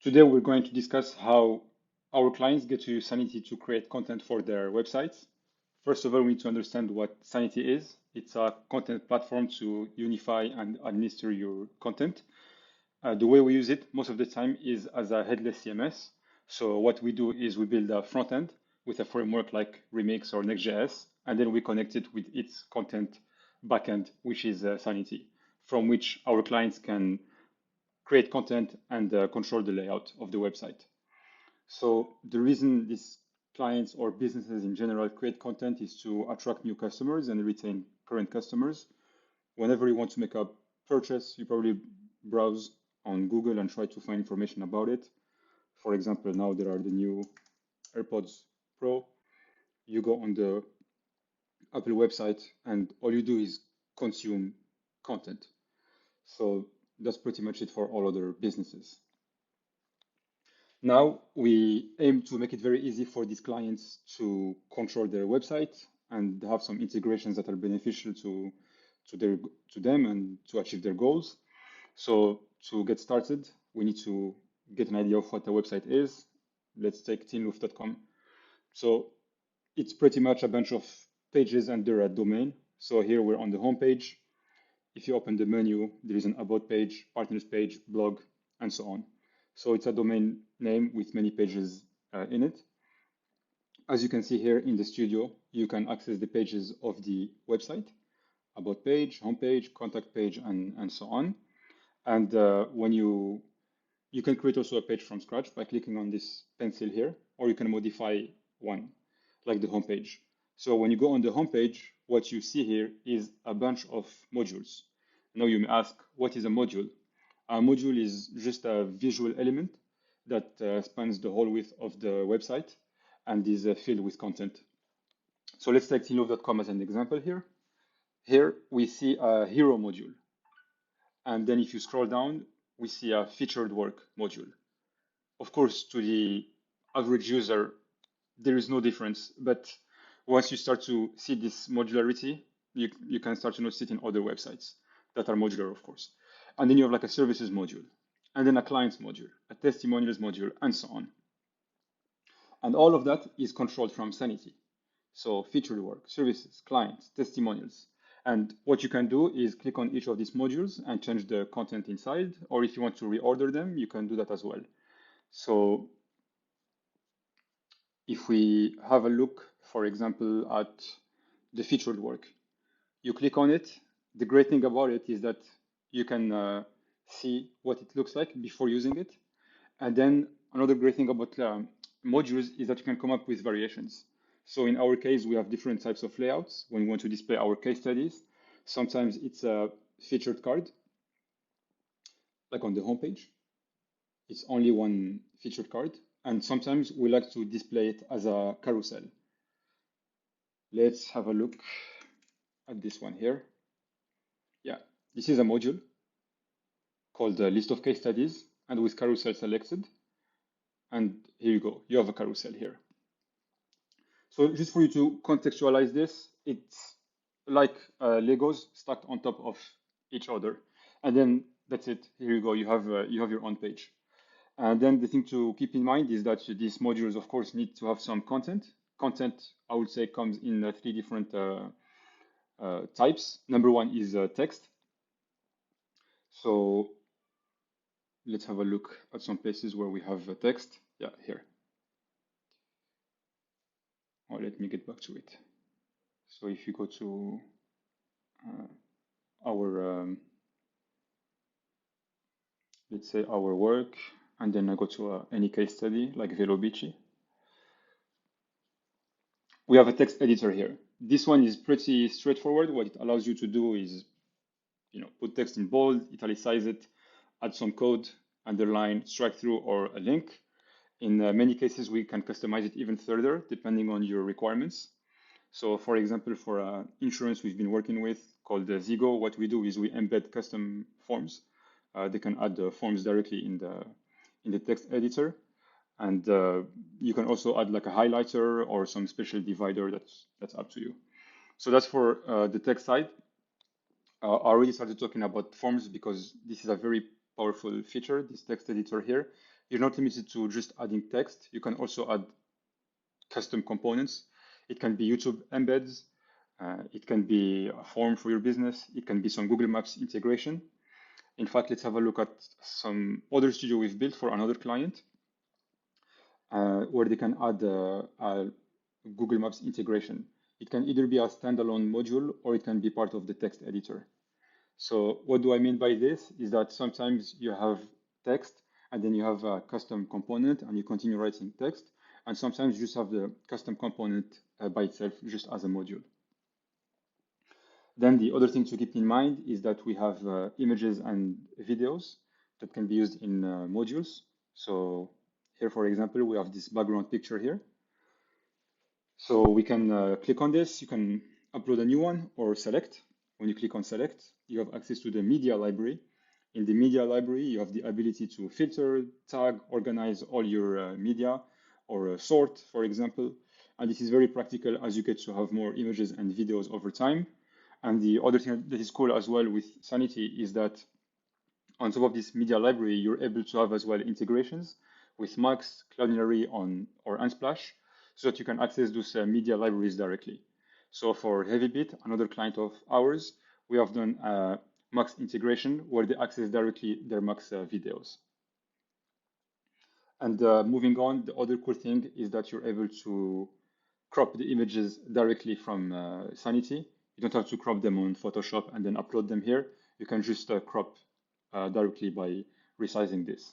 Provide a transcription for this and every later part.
Today, we're going to discuss how our clients get to use Sanity to create content for their websites. First of all, we need to understand what Sanity is. It's a content platform to unify and administer your content. The way we use it most of the time is as a headless CMS. So what we do is we build a front end with a framework like Remix or Next.js, and then we connect it with its content backend, which is Sanity, from which our clients can create content and control the layout of the website. So the reason these clients or businesses in general create content is to attract new customers and retain current customers. Whenever you want to make a purchase, you probably browse on Google and try to find information about it. For example, now there are the new AirPods Pro. You go on the Apple website and all you do is consume content. So that's pretty much it for all other businesses. Now we aim to make it very easy for these clients to control their website and have some integrations that are beneficial to them and to achieve their goals. So to get started, we need to get an idea of what a website is. Let's take teenloof.com. So it's pretty much a bunch of pages under a domain. So here we're on the home page. If you open the menu, there is an about page, partners page, blog, and so on. So it's a domain name with many pages in it. As you can see here in the studio, you can access the pages of the website, about page, home page, contact page, and so on. And when you can create also a page from scratch by clicking on this pencil here, or you can modify one, like the home page. So when you go on the home page, what you see here is a bunch of modules. Now you may ask, what is a module? A module is just a visual element that spans the whole width of the website and is filled with content. So let's take teenloof.com as an example here. Here we see a hero module. And then if you scroll down, we see a featured work module. Of course, to the average user, there is no difference. But once you start to see this modularity, you can start to notice it in other websites that are modular, of course. And then you have like a services module, and then a clients module, a testimonials module, and so on. And all of that is controlled from Sanity. So featured work, services, clients, testimonials. And what you can do is click on each of these modules and change the content inside, or if you want to reorder them, you can do that as well. So if we have a look, for example, at the featured work, you click on it. The great thing about it is that you can see what it looks like before using it. And then another great thing about modules is that you can come up with variations. So in our case, we have different types of layouts when we want to display our case studies. Sometimes it's a featured card, like on the homepage. It's only one featured card. And sometimes we like to display it as a carousel. Let's have a look at this one here. Yeah, this is a module called the list of case studies and with carousel selected. And here you go, you have a carousel here. So just for you to contextualize this, it's like Legos stacked on top of each other. And then that's it, here you go, you have your own page. And then the thing to keep in mind is that these modules, of course, need to have some content. Content, I would say, comes in three different types. Number one is text. So let's have a look at some places where we have text. Yeah, here. Oh, let me get back to it. So if you go to our, let's say our work, and then I go to any case study like Velobici, we have a text editor here. This one is pretty straightforward. What it allows you to do is, put text in bold, italicize it, add some code, underline, strike through, or a link. In many cases, we can customize it even further depending on your requirements. So for example, for insurance we've been working with called Zigo, what we do is we embed custom forms. They can add the forms directly in the text editor. And you can also add like a highlighter or some special divider that's up to you. So that's for the text side. I already started talking about forms because this is a very powerful feature, this text editor here. You're not limited to just adding text. You can also add custom components. It can be YouTube embeds. It can be a form for your business. It can be some Google Maps integration. In fact, let's have a look at some other studio we've built for another client where they can add a Google Maps integration. It can either be a standalone module or it can be part of the text editor. So what do I mean by this is that sometimes you have text and then you have a custom component and you continue writing text. And sometimes you just have the custom component by itself just as a module. Then the other thing to keep in mind is that we have images and videos that can be used in modules. So here, for example, we have this background picture here. So we can click on this, you can upload a new one or select. When you click on select, you have access to the media library. In the media library, you have the ability to filter, tag, organize all your media or sort, for example. And this is very practical as you get to have more images and videos over time. And the other thing that is cool as well with Sanity is that on top of this media library, you're able to have as well integrations with Max, Cloudinary or Unsplash, so that you can access those media libraries directly. So for HeavyBit, another client of ours, we have done a Max integration where they access directly their Max videos. And moving on, the other cool thing is that you're able to crop the images directly from Sanity. You don't have to crop them on Photoshop and then upload them here. You can just crop directly by resizing this.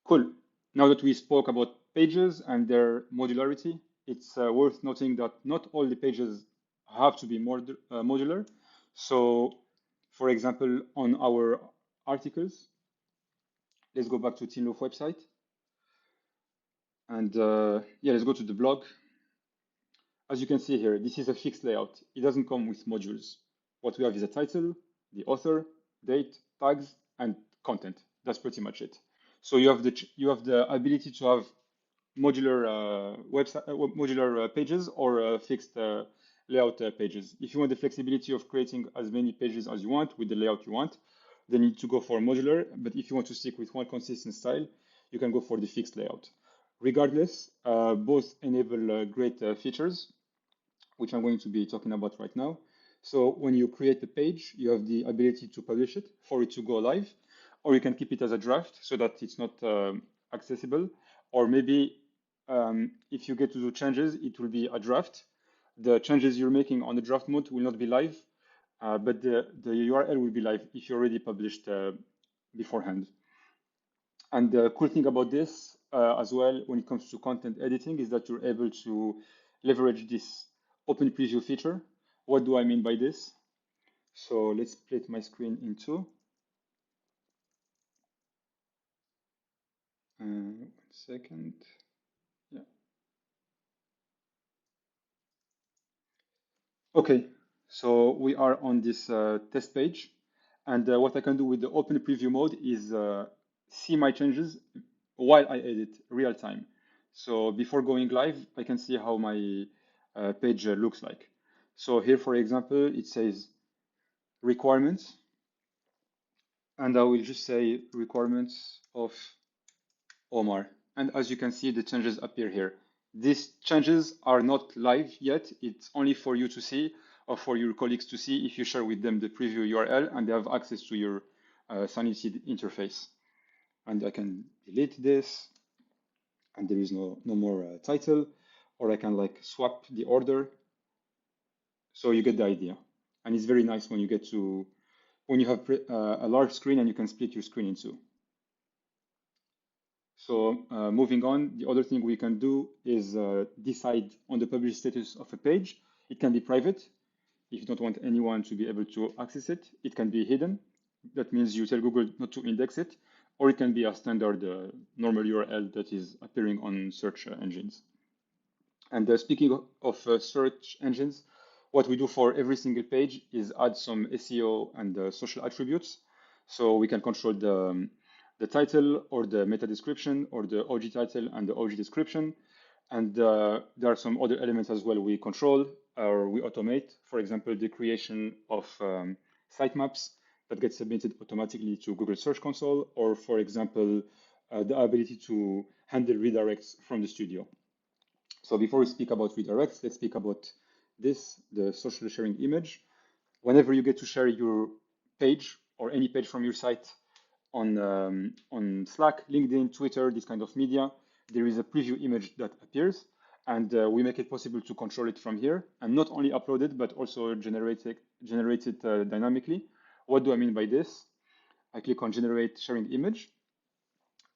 Cool. Now that we spoke about pages and their modularity, it's worth noting that not all the pages have to be modular. So, for example, on our articles, let's go back to TeamLoaf website. And yeah, let's go to the blog. As you can see here, this is a fixed layout. It doesn't come with modules. What we have is a title, the author, date, tags, and content. That's pretty much it. So you have the ability to have modular modular pages or fixed layout pages. If you want the flexibility of creating as many pages as you want with the layout you want, then you need to go for modular. But if you want to stick with one consistent style, you can go for the fixed layout. Regardless, both enable great features, which I'm going to be talking about right now. So when you create a page, you have the ability to publish it for it to go live, or you can keep it as a draft so that it's not accessible. Or maybe if you get to do changes, it will be a draft. The changes you're making on the draft mode will not be live, but the URL will be live if you already published beforehand. And the cool thing about this as well, when it comes to content editing, is that you're able to leverage this open preview feature. What do I mean by this? So let's split my screen in two. 1 second. Yeah. Okay, so we are on this test page. And what I can do with the open preview mode is see my changes while I edit real time. So before going live, I can see how my page looks like. So here, for example, it says requirements, and I will just say requirements of Omar. And as you can see, the changes appear here. These changes are not live yet. It's only for you to see or for your colleagues to see if you share with them the preview URL and they have access to your Sanity interface. And I can delete this and there is no more title, or I can like swap the order. So you get the idea. And it's very nice when you get to, when you have a large screen and you can split your screen in two. So moving on, the other thing we can do is decide on the published status of a page. It can be private if you don't want anyone to be able to access it. It can be hidden. That means you tell Google not to index it, or it can be a standard normal URL that is appearing on search engines. And speaking of search engines, what we do for every single page is add some SEO and social attributes. So we can control the title or the meta description or the OG title and the OG description. And there are some other elements as well we control or we automate. For example, the creation of sitemaps, that gets submitted automatically to Google Search Console, or for example, the ability to handle redirects from the studio. So before we speak about redirects, let's speak about this, the social sharing image. Whenever you get to share your page or any page from your site on Slack, LinkedIn, Twitter, this kind of media, there is a preview image that appears, and we make it possible to control it from here, and not only upload it, but also generate it dynamically. What do I mean by this? I click on generate sharing image,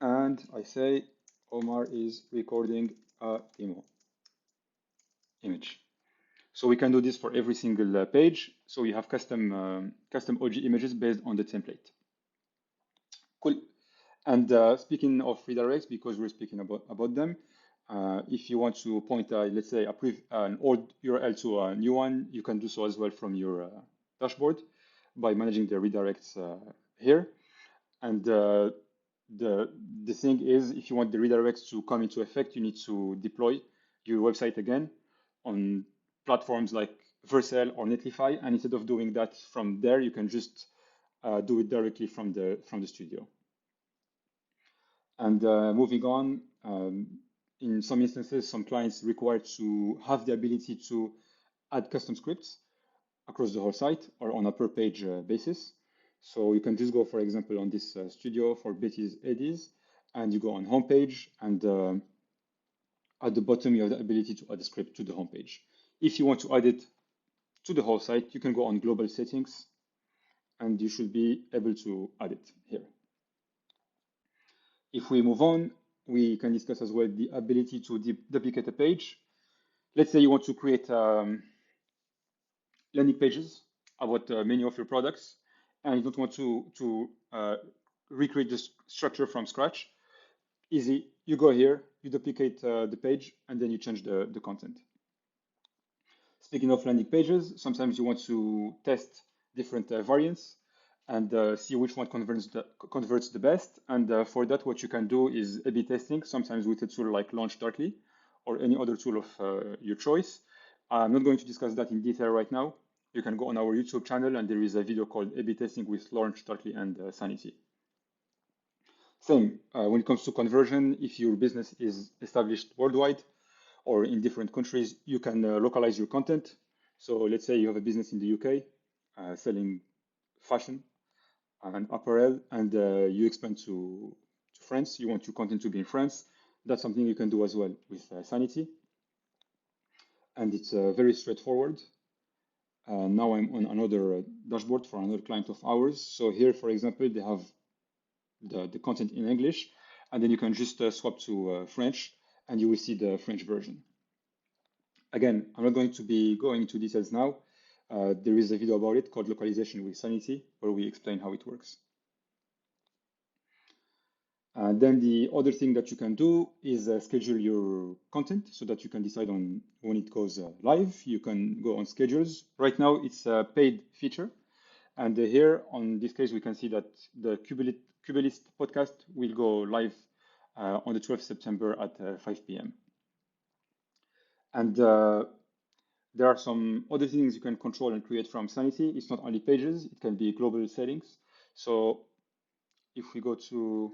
and I say Omar is recording a demo image. So we can do this for every single page. So we have custom OG images based on the template. Cool. And speaking of redirects, because we're speaking about them, if you want to point, let's say, an old URL to a new one, you can do so as well from your dashboard by managing the redirects here. And the thing is, if you want the redirects to come into effect, you need to deploy your website again on platforms like Vercel or Netlify. And instead of doing that from there, you can just do it directly from the studio. And moving on, in some instances, some clients require to have the ability to add custom scripts across the whole site or on a per page basis. So you can just go, for example, on this studio for Betty's Eddies, and you go on homepage, and at the bottom, you have the ability to add a script to the homepage. If you want to add it to the whole site, you can go on global settings, and you should be able to add it here. If we move on, we can discuss as well the ability to duplicate a page. Let's say you want to create landing pages about many of your products, and you don't want to recreate the structure from scratch. Easy, you go here, you duplicate the page, and then you change the content. Speaking of landing pages, sometimes you want to test different variants and see which one converts the best. And for that, what you can do is A/B testing, sometimes with a tool like LaunchDarkly or any other tool of your choice. I'm not going to discuss that in detail right now. You can go on our YouTube channel, and there is a video called A/B testing with LaunchDarkly and Sanity. Same, when it comes to conversion, if your business is established worldwide or in different countries, you can localize your content. So let's say you have a business in the UK selling fashion and apparel, and you expand to France. You want your content to be in France. That's something you can do as well with Sanity. And it's very straightforward. Now I'm on another dashboard for another client of ours. So here, for example, they have the content in English, and then you can just swap to French, and you will see the French version. Again, I'm not going to be going into details now. There is a video about it called Localization with Sanity, where we explain how it works. Then the other thing that you can do is schedule your content so that you can decide on when it goes live. You can go on schedules. Right now, it's a paid feature. And here, on this case, we can see that the Kubelist podcast will go live on the 12th September at 5 p.m. And there are some other things you can control and create from Sanity. It's not only pages, it can be global settings. So if we go to,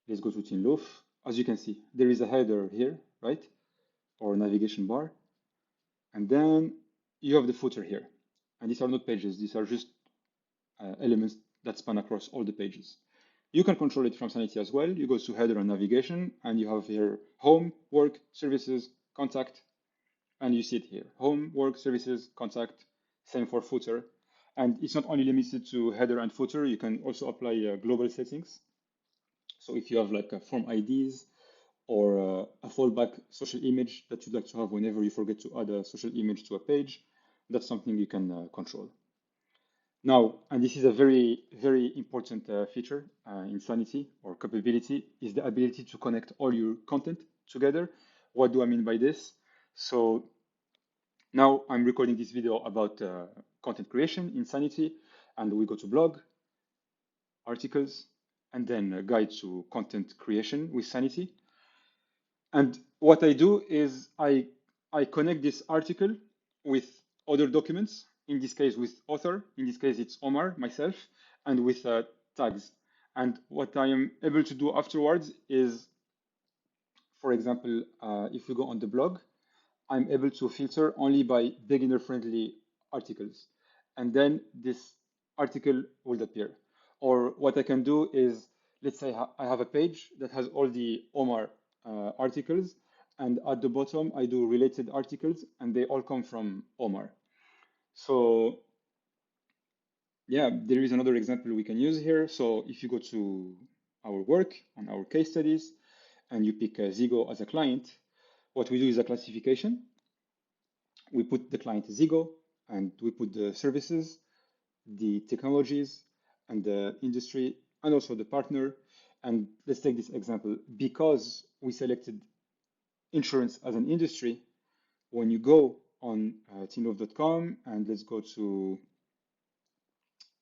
let's go to Tinloaf. As you can see, there is a header here, right? Or navigation bar. And then you have the footer here. And these are not pages, these are just elements that span across all the pages. You can control it from Sanity as well. You go to header and navigation, and you have here home, work, services, contact, and you see it here. Home, work, services, contact, same for footer. And it's not only limited to header and footer, you can also apply global settings. So if you have like a form IDs or a fallback social image that you'd like to have whenever you forget to add a social image to a page, that's something you can control. Now, and this is a very, very important feature in Sanity or capability, is the ability to connect all your content together. What do I mean by this? So now I'm recording this video about content creation in Sanity, and we go to blog, articles, and then a guide to content creation with Sanity. And what I do is I connect this article with other documents in this case with author, in this case it's Omar, myself, and with tags. And what I am able to do afterwards is, for example, if we go on the blog, I'm able to filter only by beginner-friendly articles. And then this article will appear. Or what I can do is, let's say I have a page that has all the Omar articles, and at the bottom I do related articles, and they all come from Omar. So yeah, there is another example we can use here. So if you go to our work on our case studies, and you pick Zigo as a client, what we do is a classification. We put the client Zigo, and we put the services, the technologies, and the industry, and also the partner. And let's take this example. Because we selected insurance as an industry, when you go on teamlove.com, and let's go to,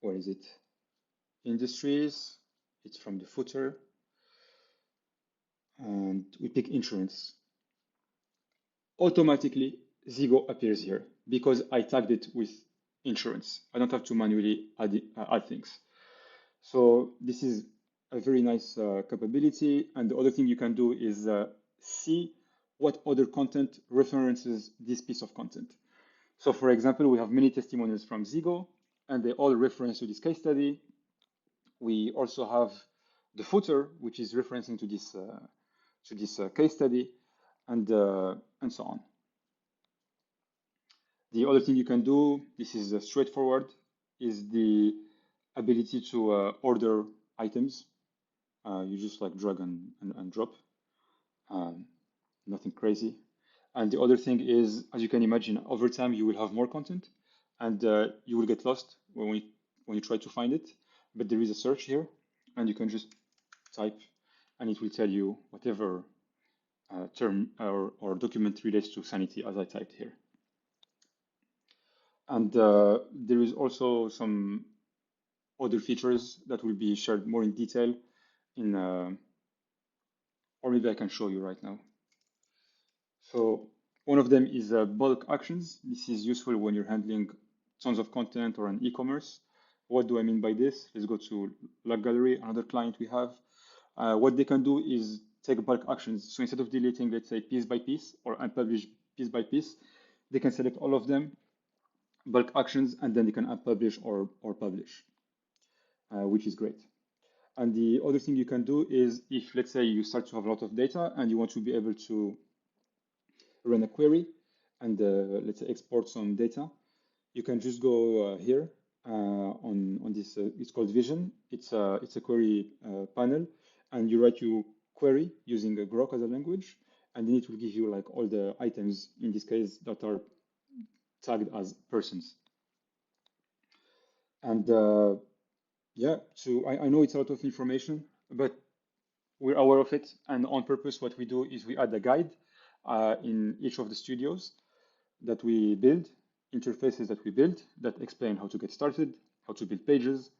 where is it? Industries. It's from the footer. And we pick insurance. Automatically, Zigo appears here because I tagged it with insurance. I don't have to manually add things. So this is a very nice capability. And the other thing you can do is see what other content references this piece of content. So for example, we have many testimonials from Zigo, and they all reference to this case study. We also have the footer, which is referencing to this case study, and so on. The other thing you can do, this is straightforward, is the ability to order items. You just like drag and drop, um, nothing crazy. And the other thing is, as you can imagine, over time you will have more content, and you will get lost when you try to find it. But there is a search here, and you can just type, and it will tell you whatever term or document relates to Sanity as I typed here. And there is also some other features that will be shared more in detail in, or maybe I can show you right now. So one of them is bulk actions. This is useful when you're handling tons of content or an e-commerce. What do I mean by this? Let's go to Log Gallery, another client we have. What they can do is take bulk actions. So instead of deleting, let's say, piece by piece or unpublish piece by piece, they can select all of them, bulk actions, and then they can unpublish or publish, which is great. And the other thing you can do is if, let's say, you start to have a lot of data and you want to be able to run a query and let's say export some data, you can just go here on this. It's called Vision. It's a query panel, and you write your query using Grok as a language, and then it will give you like all the items in this case that are tagged as persons. And yeah, so I know it's a lot of information, but we're aware of it. And on purpose, what we do is we add a guide in each of the studios that we build, interfaces that we build that explain how to get started, how to build pages,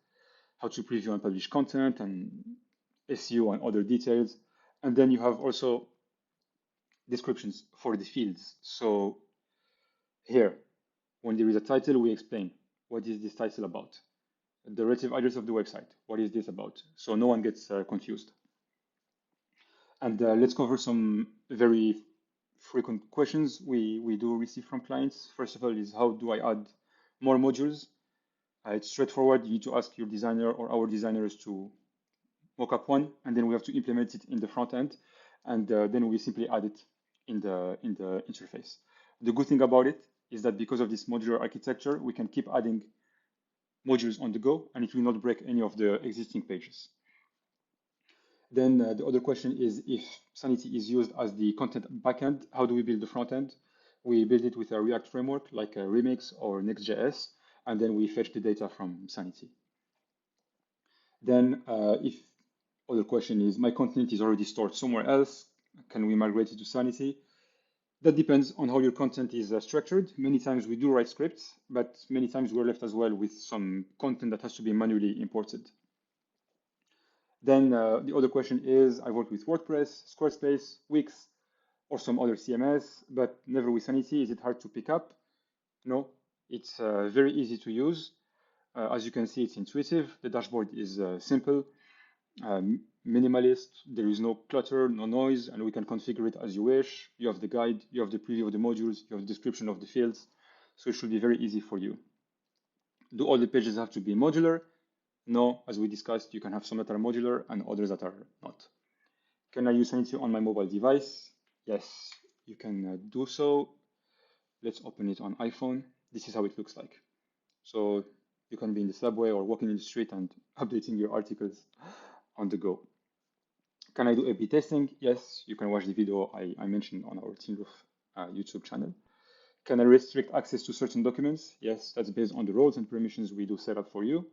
how to preview and publish content, and SEO and other details. And then you have also descriptions for the fields. So here, when there is a title, we explain what is this title about. The relative address of the website, what is this about? So no one gets confused. And let's cover some very frequent questions we do receive from clients. First of all is how do I add more modules? It's straightforward. You need to ask your designer or our designers to mock up one, and then we have to implement it in the front end, and then we simply add it in the interface. The good thing about it is that because of this modular architecture, we can keep adding modules on the go, and it will not break any of the existing pages. Then the other question is if Sanity is used as the content backend, how do we build the front end? We build it with a React framework like Remix or Next.js, and then we fetch the data from Sanity. Then if other question is my content is already stored somewhere else, can we migrate it to Sanity? That depends on how your content is structured. Many times we do write scripts, but many times we're left as well with some content that has to be manually imported. Then the other question is, I work with WordPress, Squarespace, Wix, or some other CMS, but never with Sanity. Is it hard to pick up? No, It's very easy to use. As you can see, it's intuitive. The dashboard is simple, minimalist. There is no clutter, no noise, and we can configure it as you wish. You have the guide, you have the preview of the modules, you have the description of the fields. So it should be very easy for you. Do all the pages have to be modular? No, as we discussed, you can have some that are modular and others that are not. Can I use Sanity on my mobile device? Yes, you can do so. Let's open it on iPhone. This is how it looks like. So you can be in the subway or walking in the street and updating your articles on the go. Can I do A/B testing? Yes, you can watch the video I mentioned on our Team Roof YouTube channel. Can I restrict access to certain documents? Yes, that's based on the roles and permissions we do set up for you.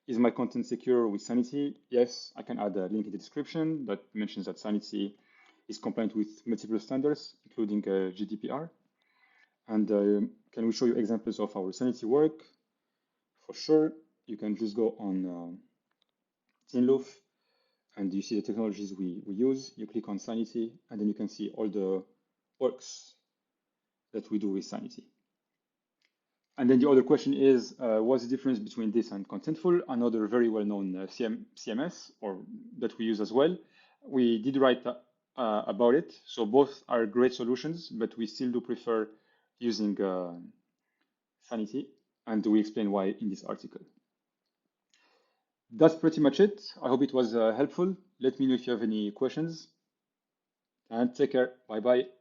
Is my content secure with Sanity? Yes, I can add a link in the description that mentions that Sanity is compliant with multiple standards, including GDPR. And can we show you examples of our Sanity work? For sure, you can just go on Tinloof and you see the technologies we use. You click on Sanity and then you can see all the works that we do with Sanity. And then the other question is, what's the difference between this and Contentful, another very well-known CMS or that we use as well? We did write about it. So both are great solutions, but we still do prefer using Sanity, and we explain why in this article. That's pretty much it. I hope it was helpful. Let me know if you have any questions, and take care. Bye bye.